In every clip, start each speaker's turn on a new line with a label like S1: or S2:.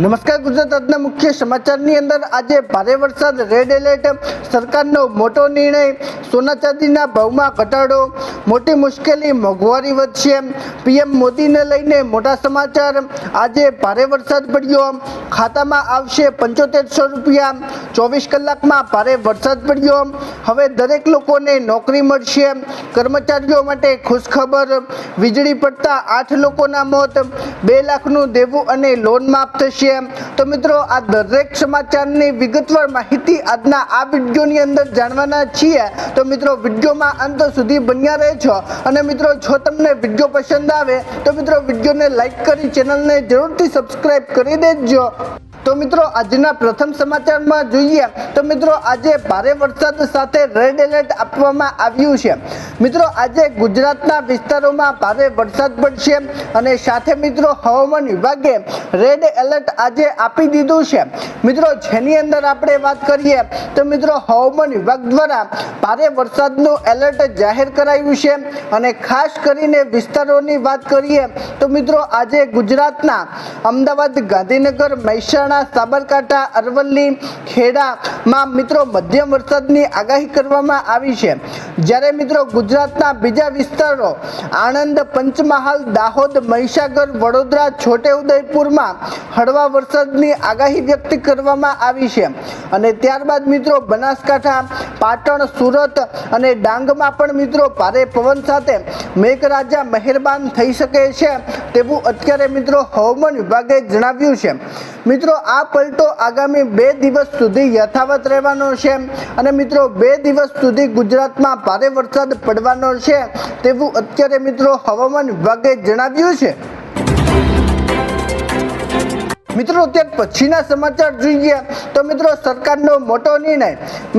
S1: નમસ્કાર ગુજરાત આજના મુખ્ય સમાચારની અંદર આજે ભારે વરસાદ, રેડ એલર્ટ, સરકારનો મોટો નિર્ણય, સોના ચાંદીના ભાવમાં ઘટાડો, મોટી મુશ્કેલી, મોંઘવારી વધશે, પીએમ મોદીને લઈને મોટા સમાચાર। આજે ભારે વરસાદ પડ્યો, ખાતામાં આવશે 7500 રૂપિયા, 24 કલાકમાં ભારે વરસાદ પડ્યો, હવે દરેક લોકોને નોકરી મળશે, કર્મચારીઓ માટે ખુશખબર, વીજળી પડતા 8 લોકોના મોત, 2 લાખનું દેવું અને લોન માફ થશે। તો મિત્રો આ દરેક સમાચારની વિગતવાર માહિતી આજના આ વિડીયોની અંદર જાણવાના છીએ। તો મિત્રો વિડીયોમાં અંત સુધી બન્યા રહેજો અને મિત્રો જો તમને વિડીયો પસંદ આવે તો મિત્રો વિડીયોને લાઈક કરી ચેનલને જરૂરથી સબસ્ક્રાઇબ કરી દેજો। તો મિત્રો આજના પ્રથમ સમાચારમાં જોઈએ તો મિત્રો આજે ભારે વરસાદ સાથે રેડ એલર્ટ આપવામાં આવ્યું છે। મિત્રો આજે ગુજરાતના વિસ્તારોમાં ભારે વરસાદ પડશે અને સાથે મિત્રો હવામાન વિભાગે રેડ એલર્ટ આજે આપી દીધું છે। મિત્રો જેની અંદર આપણે વાત કરીએ તો મિત્રો હવામાન વિભાગ દ્વારા ભારે વરસાદનું એલર્ટ જાહેર કરાયું છે અને ખાસ કરીને વિસ્તારોની વાત કરીએ તો મિત્રો આજે ગુજરાતના અમદાવાદ, ગાંધીનગર, મહેસાણા, સાબરકાંઠા, અરવલ્લી, ખેડામાં મિત્રો મધ્યમ વરસાદની આગાહી કરવામાં આવી છે। જ્યારે મિત્રો ગુજરાતના બીજા વિસ્તારો આણંદ, પંચમહાલ, દાહોદ, મહીસાગર, વડોદરા, છોટેઉદેપુરમાં હળવા વરસાદની આગાહી વ્યક્ત કરવામાં આવી છે અને ત્યારબાદ મિત્રો બનાસકાંઠા, પાટણ, સુરત અને ડાંગમાં પણ મિત્રો ભારે પવન સાથે મેઘરાજા મહેરબાન થઈ શકે છે તેવું અત્યારે મિત્રો હવામાન વિભાગે જણાવ્યું છે। મિત્રો આ પલટો આગામી 2 દિવસ સુધી યથાવત રહેવાનો છે અને મિત્રો 2 દિવસ સુધી ગુજરાતમાં ભારે વરસાદ પડવાનો છે તેવું અત્યારે મિત્રો હવામાન વિભાગે જણાવ્યું છે। મિત્રો ત્યાર પછીના સમાચાર જોઈએ તો મિત્રો સરકારનો મોટો નિર્ણય।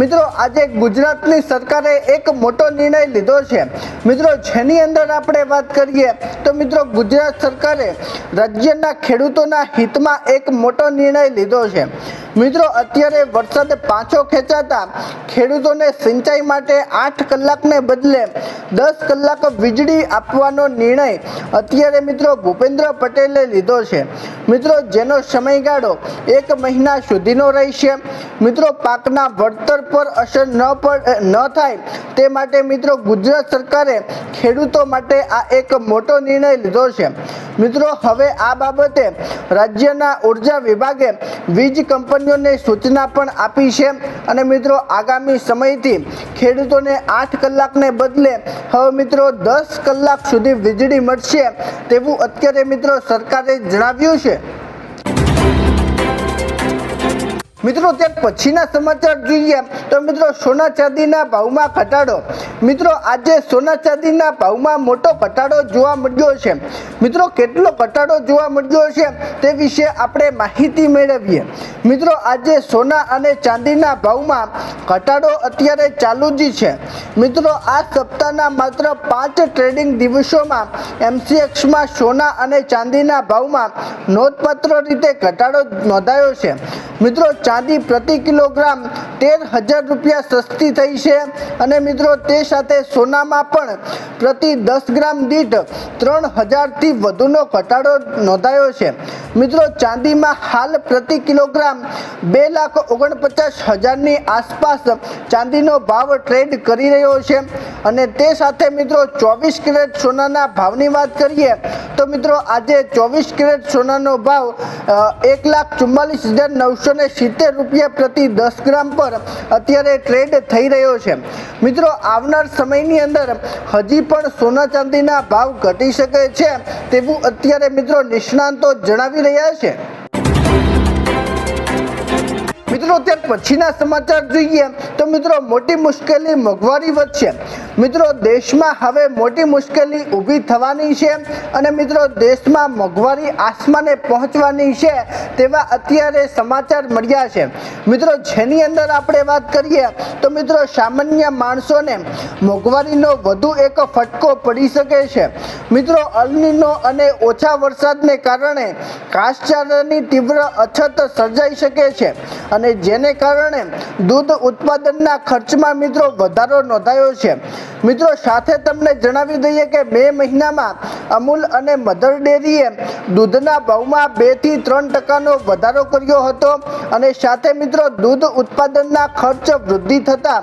S1: મિત્રો આજે ગુજરાતની સરકારે એક મોટો નિર્ણય લીધો છે। મિત્રો જેની અંદર આપણે વાત કરીએ તો મિત્રો ગુજરાત સરકારે રાજ્યના ખેડૂતોના હિતમાં એક મોટો નિર્ણય લીધો છે। મિત્રો અત્યારે વરસાદ પાછો ખેંચાતા ખેડૂતોને સિંચાઈ માટે 8 કલાકને બદલે 10 કલાક વીજળી આપવાનો નિર્ણય અત્યારે મિત્રો ભૂપેન્દ્ર પટેલે લીધો છે। મિત્રો જેનો સમયગાળો 1 મહિના સુધીનો રહેશે। મિત્રો પાકના વળતર પર અસર ન થાય તે માટે મિત્રો ગુજરાત સરકારે ખેડૂતો માટે આ એક મોટો નિર્ણય લીધો છે। મિત્રો હવે આ બાબતે રાજ્યના ઉર્જા વિભાગે વીજ કંપનીઓને સૂચના પણ આપી છે અને મિત્રો આગામી સમયથી ખેડૂતોને 8 કલાકને બદલે હવે મિત્રો 10 કલાક સુધી વીજળી મળશે તેવું અત્યારે મિત્રો સરકારે જણાવ્યું છે। મિત્રો ત્યાર પછીના સમાચાર જોઈએ તો મિત્રો સોના ચાંદીના ભાવમાં ઘટાડો। મિત્રો આજે સોના ચાંદીના ભાવમાં મોટો ઘટાડો જોવા મળ્યો છે। મિત્રો કેટલો ઘટાડો જોવા મળ્યો છે તે વિશે આપણે માહિતી મેળવીએ। મિત્રો આજે સોના અને ચાંદીના ભાવમાં ઘટાડો અત્યારે ચાલુ જ છે। મિત્રો આ સપ્તાહના માત્ર 5 ટ્રેડિંગ દિવસોમાં MCXમાં સોના અને ચાંદીના ભાવમાં નોંધપાત્ર રીતે ઘટાડો નોંધાયો છે। મિત્રો ચાંદી પ્રતિ કિલોગ્રામ 13,000 રૂપિયા સસ્તી થઈ છે અને મિત્રો તે સાથે સોનામાં પણ પ્રતિ 10 ગ્રામ દીઠ 3,000 થી વધુનો ઘટાડો નોંધાયો છે। મિત્રો ચાંદીમાં હાલ પ્રતિ કિલોગ્રામ 2,49,000ની આસપાસ ચાંદીનો ભાવ ટ્રેડ કરી રહ્યો છે અને તે સાથે મિત્રો 24 કેરેટ સોનાના ભાવની વાત કરીએ તો મિત્રો આજે 24 કેરેટ સોનાનો ભાવ 1,44,970 રૂપિયા પ્રતિ 10 ગ્રામ પર અત્યારે ટ્રેડ થઈ રહ્યો છે। મિત્રો આવનાર સમયની અંદર હજી પણ સોના ચાંદીના ભાવ ઘટી શકે છે તેવું અત્યારે મિત્રો નિષ્ણાંતો જણાવી રહ્યા છે। મિત્રો ત્યાર પછીના સમાચાર જોઈએ તો મિત્રો મોટી મુશ્કેલી, મોંઘવારી વધશે। મિત્રો દેશમાં હવે મોટી મુશ્કેલી ઊભી થવાની છે અને મિત્રો દેશમાં મોંઘવારી આસમાને પહોંચવાની છે તેવા અત્યારે સમાચાર મળ્યા છે। મિત્રો જેની અંદર આપણે વાત કરીએ તો મિત્રો સામાન્ય માણસોને મોંઘવારીનો વધુ એક ફટકો પડી શકે છે। મિત્રો અલનીનો અને ઓછા વરસાદને કારણે ઘાસચારાની તીવ્ર અછત સર્જાઈ શકે છે અને જેને કારણે દૂધ ઉત્પાદનના ખર્ચમાં મિત્રો વધારો નોંધાયો છે। મિત્રો સાથે તમને જણાવી દઈએ કે મે મહિનામાં અમૂલ અને મધર ડેરીએ દૂધના ભાવમાં 2 થી 3% વધારો કર્યો હતો અને સાથે મિત્રો દૂધ ઉત્પાદનના ખર્ચ વૃદ્ધિ થતા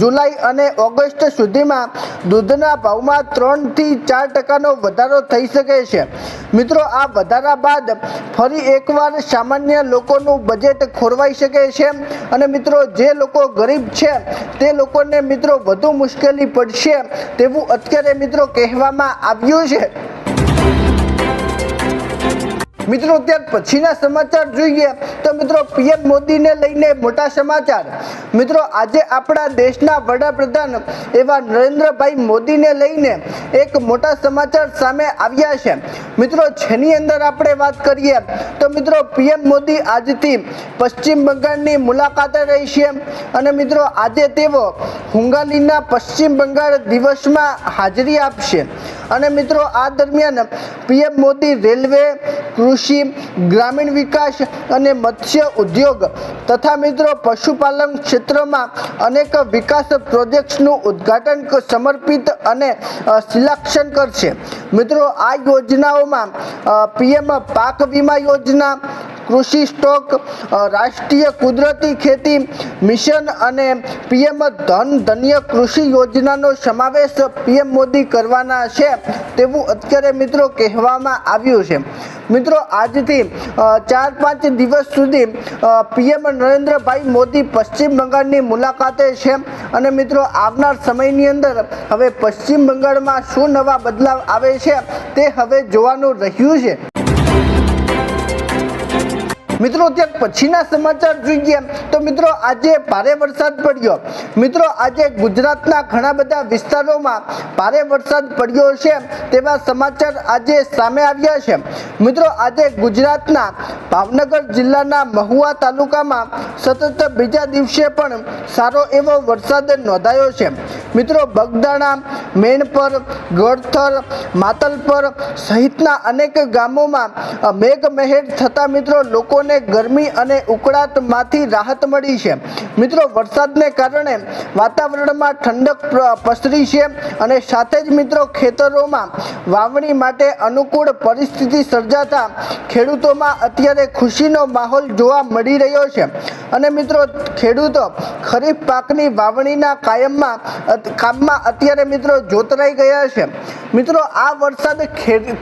S1: જુલાઈ અને ઓગસ્ટ સુધીમાં દૂધના ભાવમાં 3 થી 4% વધારો થઈ શકે છે। મિત્રો આ વધારા બાદ ફરી એકવાર સામાન્ય લોકોનું બજેટ ખોરવાઈ શકે છે અને મિત્રો જે લોકો ગરીબ છે તે લોકોને મિત્રો વધુ મુશ્કેલી પડશે તેવું અત્યારે મિત્રો કહેવામાં આવ્યું છે। મિત્રો ત્યાર પછીના સમાચાર જોઈએ તો મિત્રો પીએમ મોદીને લઈને મોટા સમાચાર। મિત્રો આજે આપણા દેશના વડાપ્રધાન એવા નરેન્દ્રભાઈ મોદીને લઈને એક મોટા સમાચાર સામે આવ્યા છે। મિત્રો જેની અંદર આપણે વાત કરીએ તો મિત્રો પીએમ મોદી આજથી પશ્ચિમ બંગાળની મુલાકાતે રહેશે અને મિત્રો આજે તેઓ હુંગાલીના પશ્ચિમ બંગાળ દિવસમાં હાજરી આપશે અને મિત્રો આ દરમિયાન પીએમ મોદી રેલવે, કૃષિ, ગ્રામીણ વિકાસ અને મત્સ્ય ઉદ્યોગ તથા મિત્રો પશુપાલન ક્ષેત્રમાં અનેક વિકાસ પ્રોજેક્ટ્સનું ઉદ્ઘાટન સમર્પિત અને શિલાન્યાસ કરશે। મિત્રો આ યોજનાઓમાં પીએમ પાક વીમા યોજના, કૃષિ સ્ટોક, રાષ્ટ્રીય કુદરતી ખેતી મિશન અને પીએમ ધન્ય કૃષિ યોજનાનો સમાવેશ પીએમ મોદી કરવાના છે તેવું અત્યારે મિત્રો કહેવામાં આવ્યું છે। મિત્રો આજથી 4-5 દિવસ સુધી પીએમ નરેન્દ્રભાઈ મોદી પશ્ચિમ બંગાળની મુલાકાતે છે અને મિત્રો આવનાર સમયની અંદર હવે પશ્ચિમ બંગાળમાં શું નવા બદલાવ આવે છે તે હવે જોવાનું રહ્યું છે। મિત્રો ત્યાર પછીના સમાચાર જોઈએ તો મિત્રો આજે ભારે વરસાદ પડ્યો। મિત્રો આજે ગુજરાતના ઘણા બધા વિસ્તારોમાં ભારે વરસાદ પડ્યો છે તેવા સમાચાર આજે સામે આવ્યા છે। મિત્રો આજે ગુજરાતના ભાવનગર જિલ્લાના મહુવા તાલુકામાં સતત બીજા દિવસે પણ સારો એવો વરસાદ નોંધાયો છે। મિત્રો બગદાણા, મેણપર, ગળથર, માતલપર સહિતના અનેક ગામોમાં મેઘમહેર થતા મિત્રો લોકોને ગરમી અને ઉકળાટમાંથી રાહત મળી છે। મિત્રો વરસાદને કારણે વાતાવરણમાં ઠંડક પ્રસરી છે અને સાથે જ મિત્રો ખેતરોમાં વાવણી માટે અનુકૂળ પરિસ્થિતિ સર્જાતા ખેડૂતોમાં અત્યારે ખુશીનો માહોલ જોવા મળી રહ્યો છે અને મિત્રો ખેડૂતો ખરીફ પાકની વાવણીના કામમાં અત્યારે મિત્રો જોતરાઈ ગયા છે। મિત્રો આ વરસાદ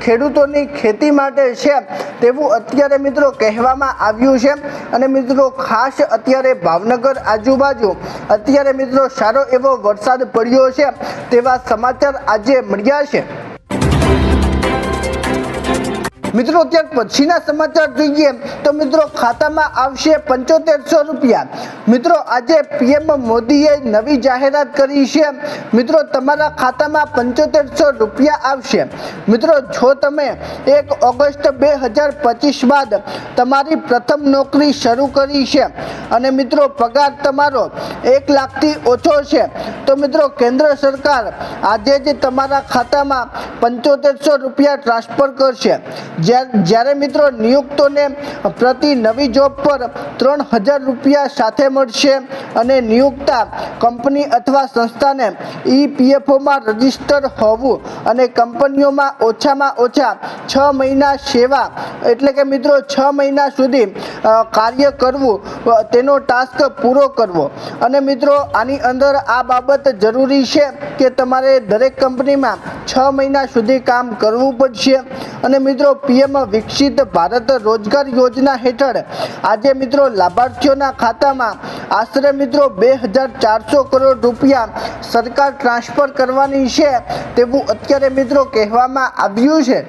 S1: ખેડૂતોની ખેતી માટે છે તેવું અત્યારે મિત્રો કહેવામાં આવ્યું છે અને મિત્રો ખાસ અત્યારે ભાવનગર આજુબાજુ અત્યારે મિત્રો સારો એવો વરસાદ પડ્યો છે તેવા સમાચાર આજે મળ્યા છે। મિત્રો ત્યાર પછીના સમાચાર જોઈએ તો મિત્રો ખાતામાં આવશે 7500 રૂપિયા। મિત્રો આજે પીએમ મોદીએ નવી જાહેરાત કરી છે। મિત્રો તમારા ખાતામાં 7500 રૂપિયા આવશે। મિત્રો જો તમે 1 ઓગસ્ટ 2025 બાદ તમારી પ્રથમ નોકરી શરૂ કરી છે અને મિત્રો પગાર તમારો 1 લાખથી ઓછો છે તો મિત્રો કેન્દ્ર સરકાર આજે જ તમારા ખાતામાં 7500 રૂપિયા ટ્રાન્સફર કરશે। જ્યારે મિત્રો નિયુક્તોને પ્રતિ નવી જોબ પર 3000 રૂપિયા સાથે મળશે અને નિયુક્તા કંપની અથવા સંસ્થાને EPFOમાં રજીસ્ટર હોવું અને કંપનીઓમાં ઓછામાં ઓછા 6 મહિના સેવા એટલે કે મિત્રો 6 મહિના સુધી કાર્ય કરવું તેનો ટાસ્ક પૂરો કરવો અને મિત્રો આની અંદર આ બાબત જરૂરી છે કે તમારે દરેક કંપનીમાં 6 મહિના સુધી કામ કરવું પડશે અને મિત્રો પીએમ વિકસિત ભારત રોજગાર યોજના હેઠળ આજે મિત્રો લાભાર્થીઓના ખાતામાં આશરે મિત્રો 2400 કરોડ રૂપિયા સરકાર ટ્રાન્સફર કરવાની છે તેવું અત્યારે મિત્રો કહેવામાં આવ્યું છે।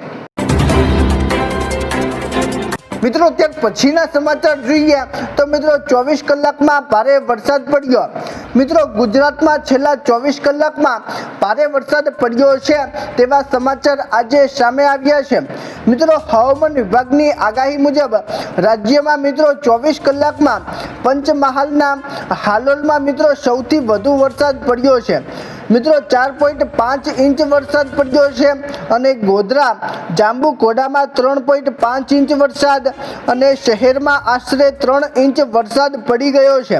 S1: મિત્રો ત્યાર પછીના સમાચાર જોઈએ તો મિત્રો 24 કલાકમાં ભારે વરસાદ પડ્યો। મિત્રો ગુજરાતમાં છેલ્લા 24 કલાકમાં ભારે વરસાદ પડ્યો છે તેવા સમાચાર આજે સામે આવ્યા છે। મિત્રો હવામાન વિભાગની આગાહી મુજબ રાજ્યમાં મિત્રો 24 કલાકમાં પંચમહાલના હાલોલમાં મિત્રો સૌથી વધુ વરસાદ પડ્યો છે। મિત્રો 4.5 ઇંચ વરસાદ પડ્યો છે અને ગોધરા જાંબુઘોડામાં 3.5 ઇંચ વરસાદ અને શહેરમાં આશરે 3 ઇંચ વરસાદ પડી ગયો છે।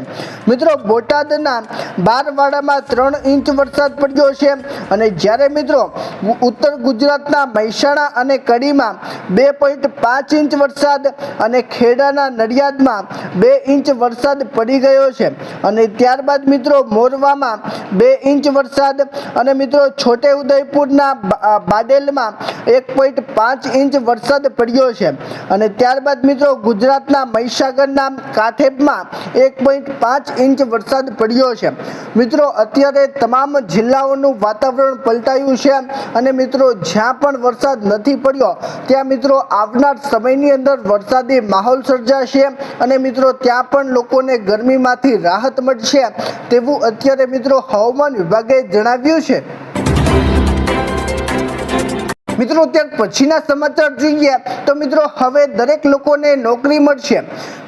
S1: મિત્રો બોટાદના બારવાડામાં 3 ઇંચ વરસાદ પડ્યો છે અને જ્યારે મિત્રો ઉત્તર ગુજરાતના મહેસાણા અને કડીમાં 2.5 ઇંચ વરસાદ અને ખેડાના નડિયાદમાં 2 ઇંચ વરસાદ પડી ગયો છે અને ત્યારબાદ મિત્રો મોરવામાં 2 ઇંચ વરસાદ અને મિત્રો છોટેઉદેપુરના બાડેલમાં 1.5 ઇંચ વરસાદ પડ્યો છે અને ત્યારબાદ મિત્રો ગુજરાતના મહીસાગરના કાઠેબમાં 1.5 ઇંચ વરસાદ પડ્યો છે। મિત્રો અત્યારે તમામ જિલ્લાઓનું વાતાવરણ પલટાયું છે અને મિત્રો જ્યાં પણ વરસાદ નથી પડ્યો ત્યાં મિત્રો આવનાર સમયની અંદર વરસાદી માહોલ સર્જાશે અને મિત્રો ત્યાં પણ લોકોને ગરમીમાંથી રાહત મળશે તેવું અત્યારે મિત્રો હવામાન વિભાગે જણાવ્યું છે। મિત્રો ત્યાર પછીના સમાચાર જોઈએ તો મિત્રો હવે દરેક લોકોને નોકરી મળશે।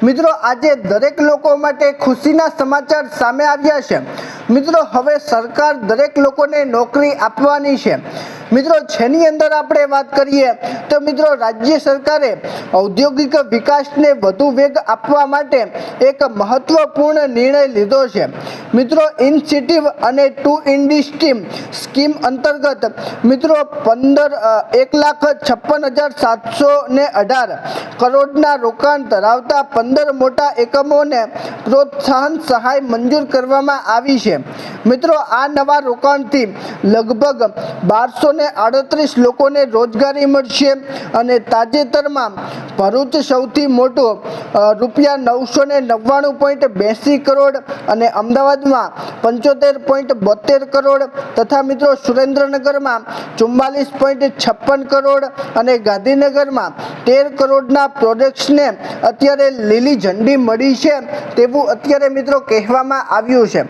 S1: મિત્રો આજે દરેક લોકો માટે ખુશીના સમાચાર સામે આવ્યા છે। મિત્રો હવે સરકાર દરેક લોકોને નોકરી આપવાની છે। મિત્રો જેની અંદર આપણે વાત કરીએ તો મિત્રો રાજ્ય સરકારે ઔદ્યોગિક વિકાસને વધુ વેગ આપવા માટે એક મહત્વપૂર્ણ નિર્ણય લીધો છે। મિત્રો ઇન્સેન્ટિવ અને ટુ ઇન્ડસ્ટ્રી સ્કીમ અંતર્ગત મિત્રો 1,56,718 કરોડના રોકાણ ધરાવતા 15 મોટા એકમોને પ્રોત્સાહન સહાય મંજૂર કરવામાં આવી છે। મિત્રો આ નવા રોકાણથી લગભગ 1238 લોકોને રોજગારી મળશે અને તાજેતરમાં ભરૂચ સૌથી મોટું ₹999.82 કરોડ અને અમદાવાદમાં 75.72 કરોડ તથા મિત્રો સુરેન્દ્રનગરમાં 44.56 કરોડ અને ગાંધીનગરમાં 13 કરોડના પ્રોજેક્ટ્સને અત્યારે લીલી ઝંડી મળી છે તેવું અત્યારે મિત્રો કહેવામાં આવ્યું છે।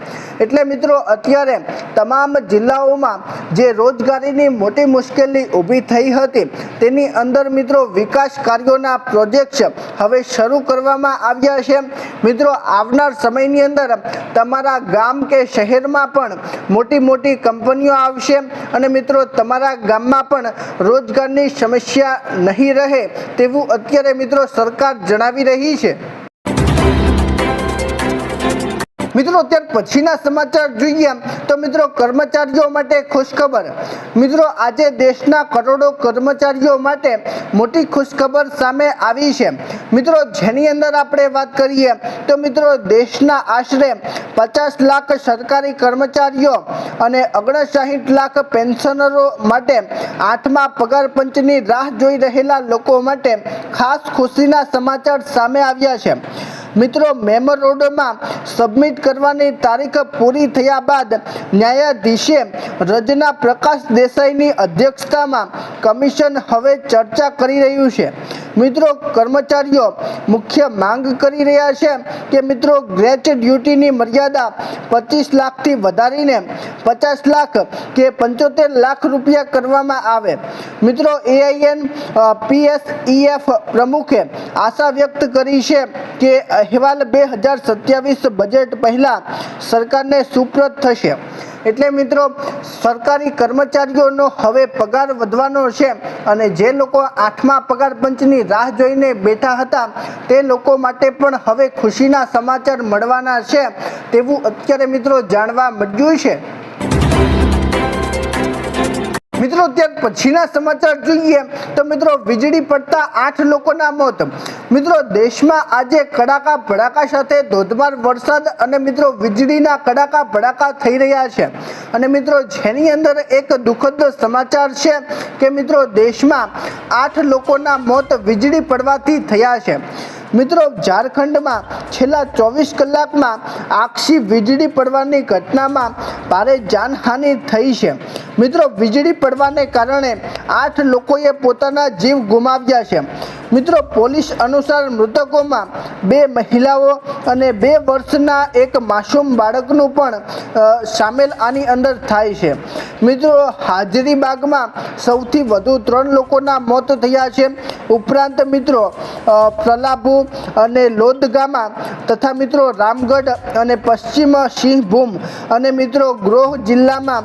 S1: એટલે મિત્રો અત્યારે તમામ જિલ્લાઓમાં જે રોજગારીની મોટી મુશ્કેલી ઊભી થઈ હતી તેની અંદર મિત્રો વિકાસ કાર્યોના પ્રોજેક્ટ્સ હવે શરૂ કરવામાં આવ્યા છે। મિત્રો આવનાર સમયની અંદર તમારા ગામ કે શહેરમાં પણ મોટી મોટી કંપનીઓ આવશે અને મિત્રો તમારા ગામમાં પણ રોજગારની સમસ્યા નહીં રહે તેવું અત્યારે મિત્રો સરકાર જણાવી રહી છે। મિત્રો ત્યાર પછીના સમાચાર જોઈએ તો મિત્રો કર્મચારીઓ માટે ખુશખબર। મિત્રો આજે દેશના કરોડો કર્મચારીઓ માટે મોટી ખુશખબર સામે આવી છે। મિત્રો જેની અંદર આપણે વાત કરીએ તો મિત્રો દેશના આશરે 50 લાખ સરકારી કર્મચારીઓ અને 59 લાખ પેન્શનરો માટે 8મા પગાર પંચની રાહ જોઈ રહેલા લોકો માટે ખાસ ખુશીના સમાચાર સામે આવ્યા છે। મિત્રો મેમો રોડમાં સબમિટ કરવાની તારીખ પૂરી થયા બાદ ન્યાયાધીશે રજના પ્રકાશ દેસાઈની અધ્યક્ષતામાં કમિશન હવે ચર્ચા કરી રહ્યું છે। મિત્રો કર્મચારીઓ મુખ્ય માંગ કરી રહ્યા છે કે મિત્રો ગ્રેચ્યુટીની મર્યાદા 25 લાખથી વધારીને 50 લાખ કે 75 લાખ રૂપિયા કરવામાં આવે। મિત્રો AINPSEF પ્રમુખે આશા વ્યક્ત કરી છે કે અહેવાલ 2027 બજેટ પહેલા સરકારને સુપ્રત થશે। એટલે મિત્રો સરકારી કર્મચારીઓનો હવે પગાર વધવાનો છે અને જે લોકો 8મા પગાર પંચની રાહ જોઈને બેઠા હતા તે લોકો માટે પણ હવે ખુશીના સમાચાર મળવાના છે તેવું અત્યારે મિત્રો જાણવા મળ્યું છે। મિત્રો ત્યાર પછીના સમાચાર જોઈએ તો મિત્રો વીજળી પડતા 8 લોકોના મોત। મિત્રો દેશમાં આજે કડાકા ભડાકા સાથે ધોધમાર વરસાદ અને મિત્રો વીજળીના કડાકા ભડાકા થઈ રહ્યા છે અને મિત્રો જેની અંદર એક દુઃખદ સમાચાર છે કે મિત્રો દેશમાં 8 લોકોના મોત વીજળી પડવાથી થયા છે। મિત્રો ઝારખંડમાં છેલ્લા 24 કલાકમાં આકસી વીજળી પડવાની ઘટનામાં ભારે જાનહાનિ થઈ છે। મિત્રો વીજળી પડવાને કારણે 8 લોકોએ પોતાના જીવ ગુમાવ્યા છે। મિત્રો પોલીસ અનુસાર મૃતકોમાં 2 મહિલાઓ અને 2 વર્ષના એક માસૂમ બાળકનું પણ સામેલ આની અંદર થાય છે। મિત્રો હાજરીબાગમાં સૌથી વધુ 3 લોકોના મોત થયા છે। ઉપરાંત મિત્રો પ્રલાભુ અને લોદગામા તથા મિત્રો રામગઢ અને પશ્ચિમ સિંહભૂમ અને મિત્રો ગૃહ જિલ્લામાં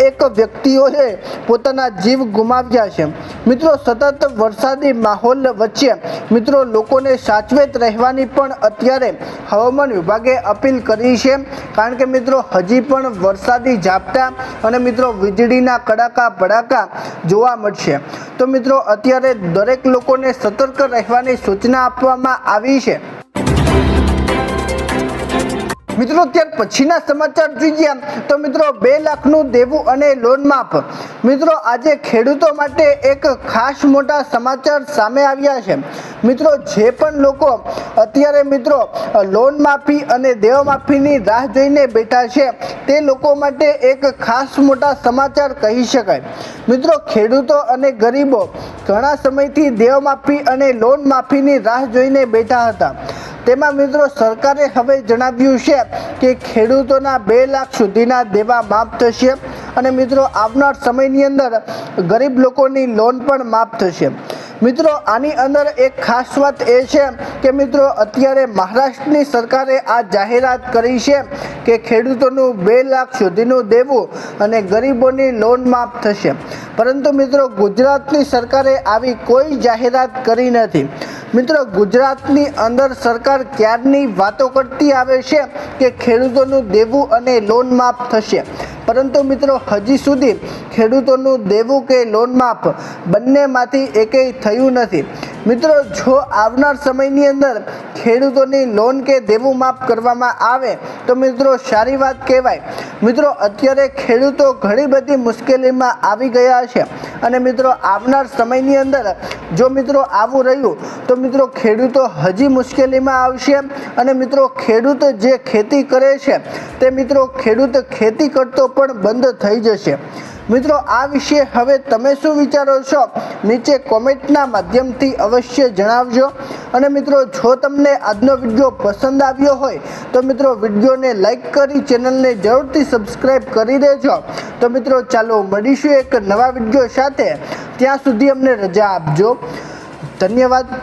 S1: એક વ્યક્તિઓએ પોતાના જીવ ગુમાવ્યા છે। મિત્રો સતત વરસાદી માહોલ વચ્ચે મિત્રો લોકોને સાચવેત રહેવાની પણ અત્યારે હવામાન વિભાગે અપીલ કરી છે, કારણ કે મિત્રો હજી પણ વરસાદી ઝાપટા અને મિત્રો વીજળીના કડાકા ભડાકા જોવા મળશે। તો મિત્રો અત્યારે દરેક લોકોને સતર્ક રહેવાની સૂચના આપવામાં આવી છે। મિત્રો ત્યાર પછીના સમાચાર જોઈએ તો મિત્રો 2 લાખનું દેવું અને લોન માફ। મિત્રો આજે ખેડૂતો માટે એક ખાસ મોટા સમાચાર સામે આવ્યા છે। મિત્રો જે પણ લોકો અત્યારે મિત્રો લોન માફી અને દેવ માફીની રાહ જોઈને બેઠા છે તે લોકો માટે એક ખાસ મોટા સમાચાર કહી શકાય। મિત્રો ખેડૂતો અને ગરીબો ઘણા સમયથી દેવ માફી અને લોન માફીની રાહ જોઈને બેઠા હતા। તેમાં મિત્રો સરકારે હવે જણાવ્યું છે કે ખેડૂતોના 2 લાખ સુધીના દેવા માફ થશે અને મિત્રો આવનાર સમયની અંદર ગરીબ લોકોની લોન પણ માફ થશે। મિત્રો આની અંદર એક ખાસ વાત એ છે કે મિત્રો અત્યારે મહારાષ્ટ્રની સરકારે આ જાહેરાત કરી છે કે ખેડૂતોનું 2 લાખ સુધીનું દેવું અને ગરીબોની લોન માફ થશે, પરંતુ મિત્રો ગુજરાતની સરકારે આવી કોઈ જાહેરાત કરી નથી। મિત્રો ગુજરાતની અંદર સરકાર ક્યારની વાતો કરતી આવે છે કે ખેડૂતોનું દેવું અને લોન માફ થશે, પરંતુ મિત્રો હજી સુધી ખેડૂતોનું દેવું કે લોન માફ બંનેમાંથી એકેય થયું નથી। મિત્રો જો આવનાર સમયની અંદર ખેડૂતોની લોન કે દેવું માફ કરવામાં આવે તો મિત્રો સારી વાત કહેવાય। મિત્રો અત્યારે ખેડૂતો ઘણી બધી મુશ્કેલીમાં આવી ગયા છે અને મિત્રો આવનાર સમયની અંદર જો મિત્રો આવું રહ્યું તો મિત્રો ખેડૂતો હજી મુશ્કેલીમાં આવશે અને મિત્રો ખેડૂત જે ખેતી કરે છે તે મિત્રો ખેડૂત ખેતી કરતો પણ બંધ થઈ જશે। મિત્રો આ વિશે હવે તમે શું વિચારો છો નીચે કોમેન્ટના માધ્યમથી અવશ્ય જણાવજો। અને મિત્રો જો તમને આજનો વિડીયો પસંદ આવ્યો હોય તો મિત્રો વિડીયોને લાઈક કરી ચેનલને જરૂરથી સબસ્ક્રાઈબ કરી દેજો। તો મિત્રો ચાલો મળીશું એક નવા વિડીયો સાથે, ત્યાં સુધી અમને રજા આપજો। ધન્યવાદ।